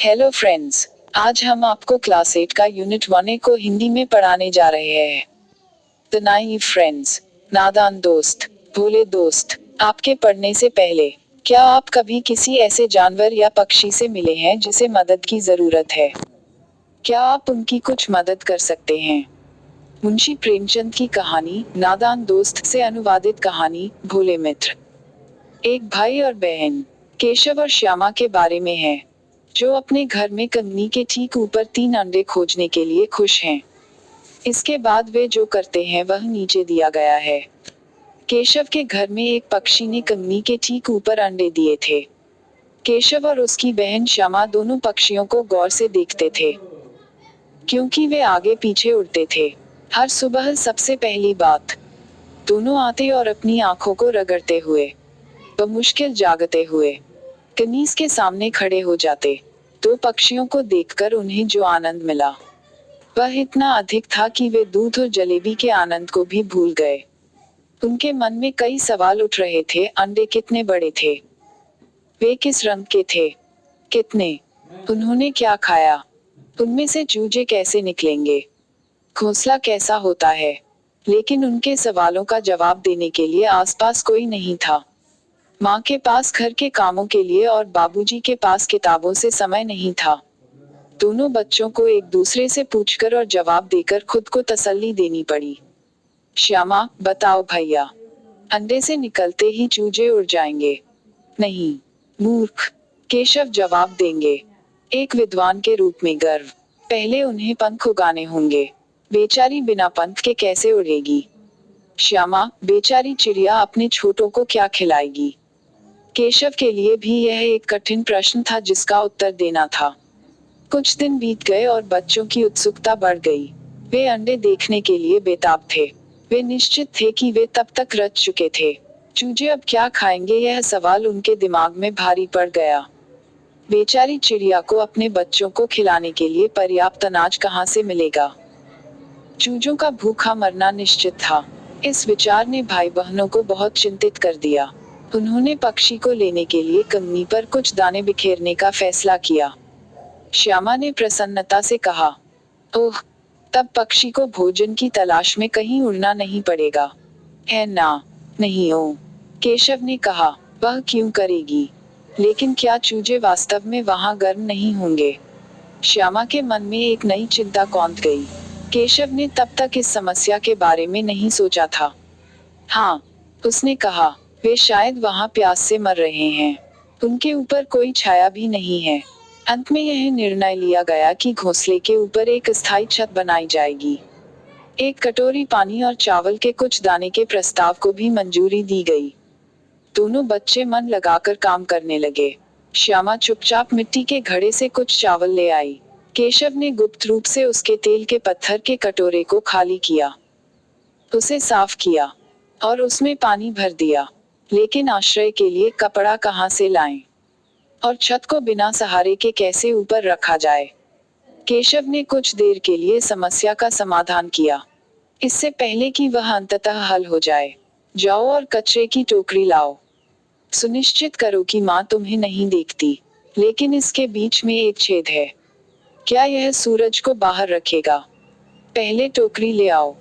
Hello friends, आज हम आपको क्लास 8 का यूनिट 1 को हिंदी में पढ़ाने जा रहे हैं। द नाइव फ्रेंड्स, नादान दोस्त, भोले दोस्त। आपके पढ़ने से पहले क्या आप कभी किसी ऐसे जानवर या पक्षी से मिले हैं जिसे मदद की जरूरत है? क्या आप उनकी कुछ मदद कर सकते हैं? मुंशी प्रेमचंद की कहानी नादान दोस्त से अनुवादित कहानी भोले मित्र। एक भाई और बहन केशव और श्यामा के बारे में है, जो अपने घर में कंगनी के ठीक ऊपर 3 अंडे खोजने के लिए खुश हैं। इसके बाद वे जो करते हैं वह नीचे दिया गया है। केशव के घर में एक पक्षी ने कंगनी के ठीक ऊपर अंडे दिए थे। केशव और उसकी बहन श्यामा दोनों पक्षियों को गौर से देखते थे, क्योंकि वे आगे पीछे उड़ते थे। हर सुबह सबसे पहली बात, दोनों आते और अपनी आंखों को रगड़ते हुए, बमुश्किल जागते हुए, कनीज के सामने खड़े हो जाते। दो पक्षियों को देखकर उन्हें जो आनंद मिला वह इतना अधिक था कि वे दूध और जलेबी के आनंद को भी भूल गए। उनके मन में कई सवाल उठ रहे थे। अंडे कितने बड़े थे? वे किस रंग के थे? कितने? उन्होंने क्या खाया? उनमें से चूजे कैसे निकलेंगे? घोंसला कैसा होता है? लेकिन उनके सवालों का जवाब देने के लिए आसपास कोई नहीं था। माँ के पास घर के कामों के लिए और बाबूजी के पास किताबों से समय नहीं था। दोनों बच्चों को एक दूसरे से पूछकर और जवाब देकर खुद को तसल्ली देनी पड़ी। श्यामा, बताओ भैया, अंडे से निकलते ही चूजे उड़ जाएंगे? नहीं मूर्ख, केशव जवाब देंगे, एक विद्वान के रूप में गर्व। पहले उन्हें पंख उगाने होंगे। बेचारी बिना पंख के कैसे उड़ेगी? श्यामा, बेचारी चिड़िया अपने छोटों को क्या खिलाएगी? केशव के लिए भी यह एक कठिन प्रश्न था जिसका उत्तर देना था। कुछ दिन बीत गए और बच्चों की उत्सुकता बढ़ गई। वे अंडे देखने के लिए बेताब थे। वे निश्चित थे कि वे तब तक रच चुके थे। चूजे अब क्या खाएंगे, यह सवाल उनके दिमाग में भारी पड़ गया। बेचारी चिड़िया को अपने बच्चों को खिलाने के लिए पर्याप्त अनाज कहाँ से मिलेगा? चूजों का भूखा मरना निश्चित था। इस विचार ने भाई बहनों को बहुत चिंतित कर दिया। उन्होंने पक्षी को लेने के लिए कंगनी पर कुछ दाने बिखेरने का फैसला किया। श्यामा ने प्रसन्नता से कहा, ओह, तब पक्षी को भोजन की तलाश में कहीं उड़ना नहीं पड़ेगा, है ना? नहीं ओ, केशव ने कहा, वह क्यों करेगी? लेकिन क्या चूजे वास्तव में वहां गर्म नहीं होंगे? श्यामा के मन में एक नई चिंता कौंध गई। केशव ने तब तक इस समस्या के बारे में नहीं सोचा था। हाँ, उसने कहा, वे शायद वहां प्यास से मर रहे हैं। उनके ऊपर कोई छाया भी नहीं है। अंत में यह निर्णय लिया गया कि घोंसले के ऊपर एक स्थायी छत बनाई जाएगी। एक कटोरी पानी और चावल के कुछ दाने के प्रस्ताव को भी मंजूरी दी गई। दोनों बच्चे मन लगाकर काम करने लगे। श्यामा चुपचाप मिट्टी के घड़े से कुछ चावल ले आई। केशव ने गुप्त रूप से उसके तेल के पत्थर के कटोरे को खाली किया, उसे साफ किया और उसमें पानी भर दिया। लेकिन आश्रय के लिए कपड़ा कहाँ से लाएं? और छत को बिना सहारे के कैसे ऊपर रखा जाए? केशव ने कुछ देर के लिए समस्या का समाधान किया, इससे पहले कि वह अंततः हल हो जाए। जाओ और कचरे की टोकरी लाओ। सुनिश्चित करो कि माँ तुम्हें नहीं देखती। लेकिन इसके बीच में एक छेद है। क्या यह सूरज को बाहर रखेगा? पहले टोकरी ले आओ।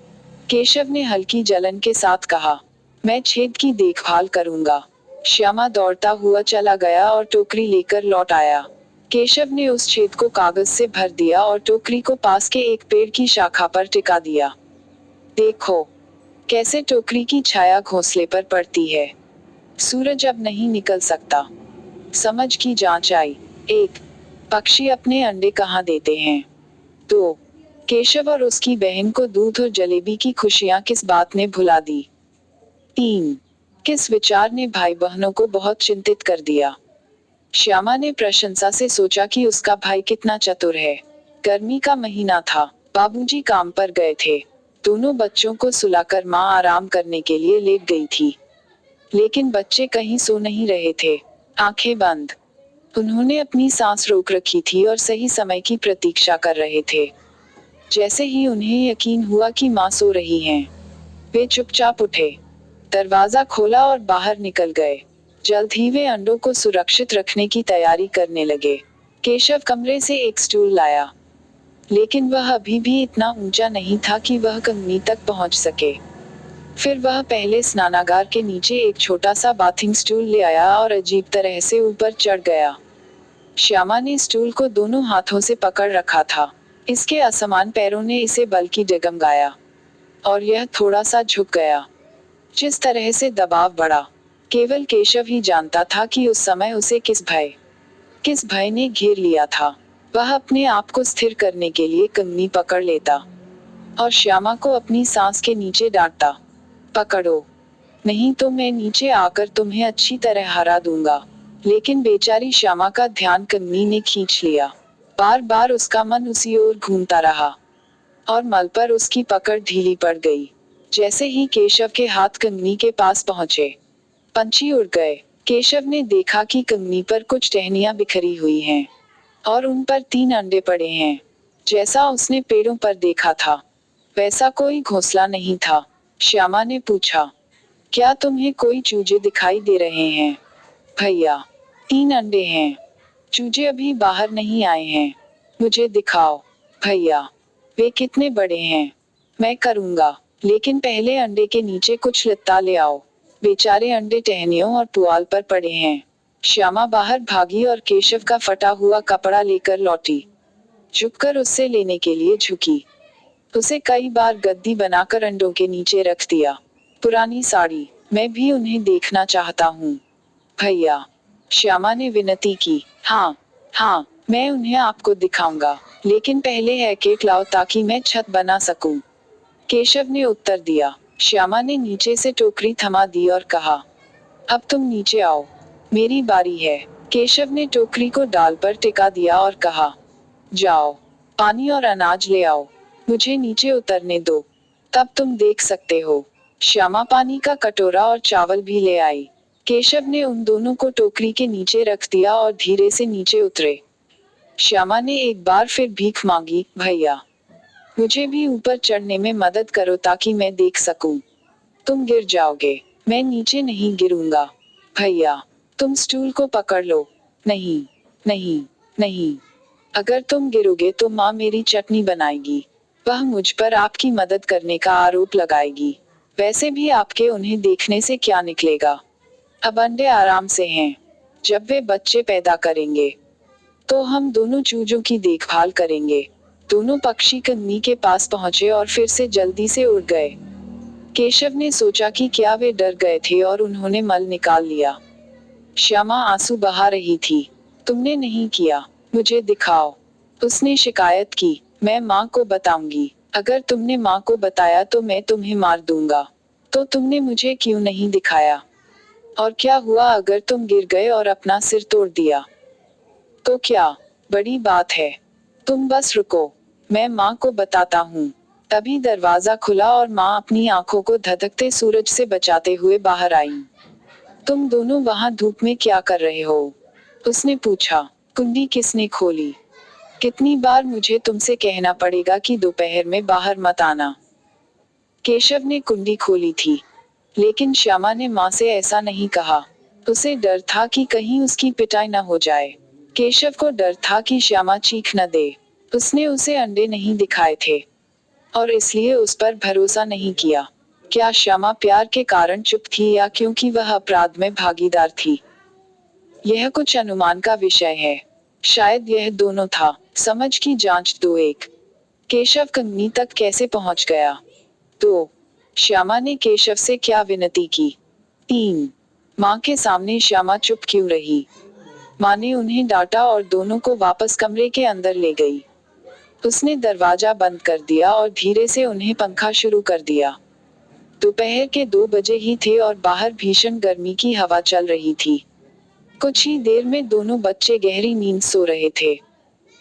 केशव ने हल्की जलन के साथ कहा, मैं छेद की देखभाल करूंगा। श्यामा दौड़ता हुआ चला गया और टोकरी लेकर लौट आया। केशव ने उस छेद को कागज से भर दिया और टोकरी को पास के एक पेड़ की शाखा पर टिका दिया। देखो कैसे टोकरी की छाया घोंसले पर पड़ती है। सूरज अब नहीं निकल सकता। समझ की जांच आई। 1. पक्षी अपने अंडे कहाँ देते हैं? 2. केशव और उसकी बहन को दूध और जलेबी की खुशियां किस बात ने भुला दी? 3. किस विचार ने भाई बहनों को बहुत चिंतित कर दिया? श्यामा ने प्रशंसा से सोचा कि उसका भाई कितना चतुर है। गर्मी का महीना था। बाबूजी काम पर गए थे। दोनों बच्चों को सुलाकर माँ आराम करने के लिए लेट गई थी। लेकिन बच्चे कहीं सो नहीं रहे थे। आंखें बंद, उन्होंने अपनी सांस रोक रखी थी और सही समय की प्रतीक्षा कर रहे थे। जैसे ही उन्हें यकीन हुआ कि माँ सो रही हैं, वे चुपचाप उठे, दरवाजा खोला और बाहर निकल गए। जल्द ही वे अंडों को सुरक्षित रखने की तैयारी करने लगे। केशव कमरे से एक स्टूल लाया, लेकिन वह अभी भी इतना ऊंचा नहीं था कि वह कंगनी तक पहुंच सके। फिर वह पहले स्नानागार के नीचे एक छोटा सा बाथिंग स्टूल ले आया और अजीब तरह से ऊपर चढ़ गया। श्यामा ने स्टूल को दोनों हाथों से पकड़ रखा था। इसके असमान पैरों ने इसे बल्कि डगमगाया, और यह थोड़ा सा झुक गया। जिस तरह से दबाव बढ़ा, केवल केशव ही जानता था कि उस समय उसे किस भय ने घेर लिया था। वह अपने आप को स्थिर करने के लिए कंगनी पकड़ लेता और श्यामा को अपनी सांस के नीचे डांटता, पकड़ो, नहीं तो मैं नीचे आकर तुम्हें अच्छी तरह हरा दूंगा। लेकिन बेचारी श्यामा का ध्यान कंगनी ने खींच लिया। बार बार उसका मन उसी ओर घूमता रहा, और मल पर उसकी पकड़ ढीली पड़ गई। जैसे ही केशव के हाथ कंगनी के पास पहुंचे, पंछी उड़ गए। केशव ने देखा कि कंगनी पर कुछ टहनियां बिखरी हुई हैं, और उन पर 3 अंडे पड़े हैं। जैसा उसने पेड़ों पर देखा था, वैसा कोई घोंसला नहीं था। श्यामा ने पूछा, क्या तुम्हें कोई चूजे दिखाई दे रहे हैं? भैया, 3 अंडे हैं। चूजे अभी बाहर नहीं आए हैं। मुझे दिखाओ। भैया, वे कितने बड़े हैं? मैं करूंगा, लेकिन पहले अंडे के नीचे कुछ लत्ता ले आओ। बेचारे अंडे टहनियों और पुआल पर पड़े हैं। श्यामा बाहर भागी और केशव का फटा हुआ कपड़ा लेकर लौटी। झुककर उससे लेने के लिए झुकी। उसे कई बार गद्दी बनाकर अंडों के नीचे रख दिया। पुरानी साड़ी, मैं भी उन्हें देखना चाहता हूँ। भैया, श्यामा ने विनती की। हाँ, हाँ, मैं उन्हें आपको दिखाऊंगा, लेकिन पहले है केक लाओ ताकि मैं छत बना सकूं। केशव ने उत्तर दिया। श्यामा ने नीचे से टोकरी थमा दी और कहा, अब तुम नीचे आओ, मेरी बारी है। केशव ने टोकरी को डाल पर टिका दिया और कहा, जाओ, पानी और अनाज ले आओ, मुझे नीचे उतरने दो, तब तुम देख सकते हो। श्यामा पानी का कटोरा और चावल भी ले आई। केशव ने उन दोनों को टोकरी के नीचे रख दिया और धीरे से नीचे उतरे। श्यामा ने एक बार फिर भीख मांगी, भैया, मुझे भी ऊपर चढ़ने में मदद करो ताकि मैं देख सकूं। तुम गिर जाओगे। मैं नीचे नहीं गिरूंगा। भैया, तुम स्टूल को पकड़ लो। नहीं, नहीं, नहीं। अगर तुम गिरोगे तो माँ मेरी चटनी बनाएगी। वह मुझ पर आपकी मदद करने का आरोप लगाएगी। वैसे भी आपके उन्हें देखने से क्या निकलेगा? अब अंडे आराम से हैं। जब वे बच्चे पैदा करेंगे, तो हम दोनों चूजों की देखभाल करेंगे। दोनों पक्षी कंगनी के पास पहुंचे और फिर से जल्दी से उड़ गए। केशव ने सोचा कि क्या वे डर गए थे और उन्होंने मल निकाल लिया। श्यामा आंसू बहा रही थी। तुमने नहीं किया, मुझे दिखाओ, उसने शिकायत की। मैं माँ को बताऊंगी। अगर तुमने माँ को बताया तो मैं तुम्हें मार दूंगा। तो तुमने मुझे क्यों नहीं दिखाया? और क्या हुआ अगर तुम गिर गए और अपना सिर तोड़ दिया? तो क्या बड़ी बात है? तुम बस रुको, मैं माँ को बताता हूँ। तभी दरवाजा खुला और माँ अपनी आंखों को धधकते सूरज से बचाते हुए बाहर आई। तुम दोनों वहां धूप में क्या कर रहे हो? उसने पूछा। कुंडी किसने खोली? कितनी बार मुझे तुमसे कहना पड़ेगा कि दोपहर में बाहर मत आना? केशव ने कुंडी खोली थी, लेकिन श्यामा ने माँ से ऐसा नहीं कहा। उसे डर था कि कहीं उसकी पिटाई न हो जाए। केशव को डर था कि श्यामा चीख न दे। उसने उसे अंडे नहीं दिखाए थे, और इसलिए उस पर भरोसा नहीं किया। क्या श्यामा प्यार के कारण चुप थी या क्योंकि वह अपराध में भागीदार थी? यह कुछ अनुमान का विषय है। शायद यह दोनों था। समझ की जांच 2-1। केशव कंगनी तक कैसे पहुंच गया? 2। श्यामा ने केशव से क्या विनती की? 3। माँ के सामने श्यामा चुप क्यों रही? माँ ने उन्हें डांटा और दोनों को वापस कमरे के अंदर ले गई। उसने दरवाजा बंद कर दिया और धीरे से उन्हें पंखा शुरू कर दिया। दोपहर के 2 बजे ही थे और बाहर भीषण गर्मी की हवा चल रही थी। कुछ ही देर में दोनों बच्चे गहरी नींद सो रहे थे।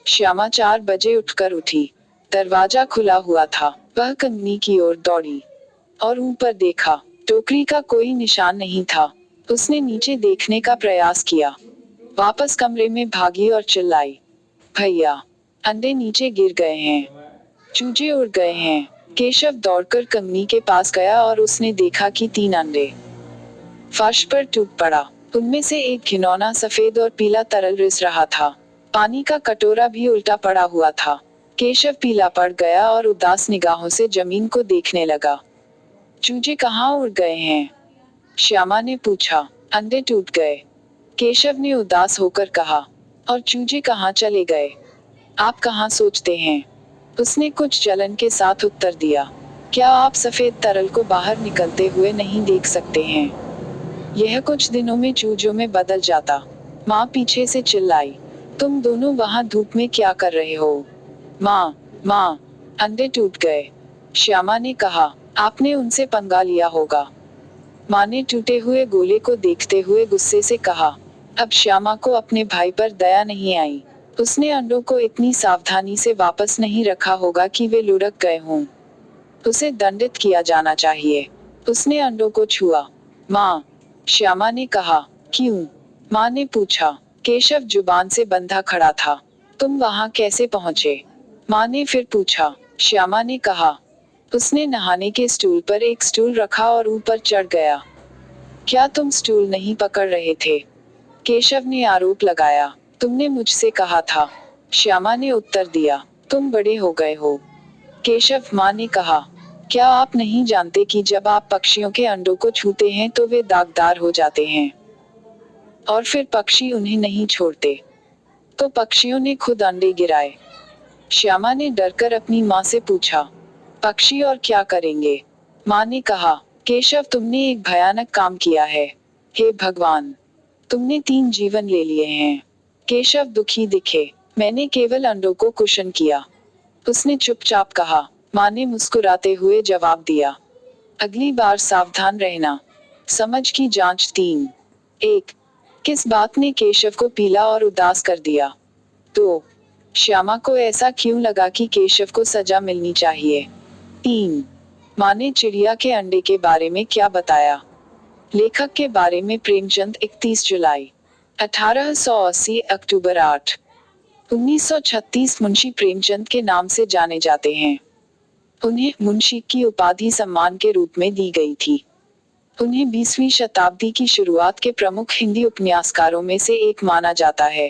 श्यामा 4 बजे उठकर उठी। दरवाजा खुला हुआ था। वह कंगनी की ओर दौड़ी और ऊपर देखा। टोकरी का कोई निशान नहीं था। उसने नीचे देखने का प्रयास किया। वापस कमरे में भागी और चिल्लाई, भैया, अंडे नीचे गिर गए हैं। चूजे उड़ गए हैं। केशव दौड़कर कंगनी के पास गया और उसने देखा कि 3 अंडे फर्श पर टूट पड़ा। उनमें से एक घिनौना सफेद और पीला तरल रिस रहा था। पानी का कटोरा भी उल्टा पड़ा हुआ था। केशव पीला पड़ गया और उदास निगाहों से जमीन को देखने लगा। चूजे कहाँ उड़ गए हैं? श्यामा ने पूछा। अंडे टूट गए, केशव ने उदास होकर कहा। और चूजे कहाँ चले गए? आप कहाँ सोचते हैं? उसने कुछ जलन के साथ उत्तर दिया। क्या आप सफेद तरल को बाहर निकलते हुए नहीं देख सकते हैं? यह कुछ दिनों में चूजों में बदल जाता। माँ पीछे से चिल्लाई। तुम दोनों वहाँ धूप में क्या कर रहे हो? माँ, माँ, अंडे टूट गए, श्यामा ने कहा। आपने उनसे पंगा लिया होगा। माँ ने टूटे हुए गोले को देखते हुए गुस्से से कहा। अब श्यामा को अपने भाई पर दया नहीं आई। उसने अंडों को इतनी सावधानी से वापस नहीं रखा होगा कि वे लुढ़क गए हों। उसे दंडित किया जाना चाहिए। उसने अंडों को छुआ। माँ, श्यामा ने कहा। क्यों? माँ ने पूछा। केशव जुबान से बंधा खड़ा था। तुम वहाँ कैसे पहुँचे? माँ ने फिर पूछा। श्यामा ने कहा। उसने नहाने के स्टूल पर एक स्टूल रखा और ऊपर चढ़ गया। क्या तुम स्टूल नहीं पकड़ रहे थे? केशव ने आरोप लगाया। तुमने मुझसे कहा था, श्यामा ने उत्तर दिया। तुम बड़े हो गए हो, केशव, माँ ने कहा। क्या आप नहीं जानते कि जब आप पक्षियों के अंडों को छूते हैं तो वे दागदार हो जाते हैं और फिर पक्षी उन्हें नहीं छोड़ते। तो पक्षियों ने खुद अंडे गिराए। श्यामा ने डरकर अपनी माँ से पूछा। पक्षी और क्या करेंगे? माँ ने कहा। केशव, तुमने एक भयानक काम किया है। हे भगवान, तुमने 3 जीवन ले लिए हैं। केशव दुखी दिखे। मैंने केवल अंडों को कुशन किया, उसने चुपचाप कहा। माँ ने मुस्कुराते हुए जवाब दिया। अगली बार सावधान रहना। समझ की जांच 3। 1. किस बात ने केशव को पीला और उदास कर दिया? 2. श्यामा को ऐसा क्यों लगा कि केशव को सजा मिलनी चाहिए? 3. माँ ने चिड़िया के अंडे के बारे में क्या बताया? लेखक के बारे में प्रेमचंद 31 जुलाई 1880 अक्टूबर 8 1936 मुंशी प्रेमचंद के नाम से जाने जाते हैं। उन्हें मुंशी की उपाधि सम्मान के रूप में दी गई थी। उन्हें 20वीं शताब्दी की शुरुआत के प्रमुख हिंदी उपन्यासकारों में से एक माना जाता है।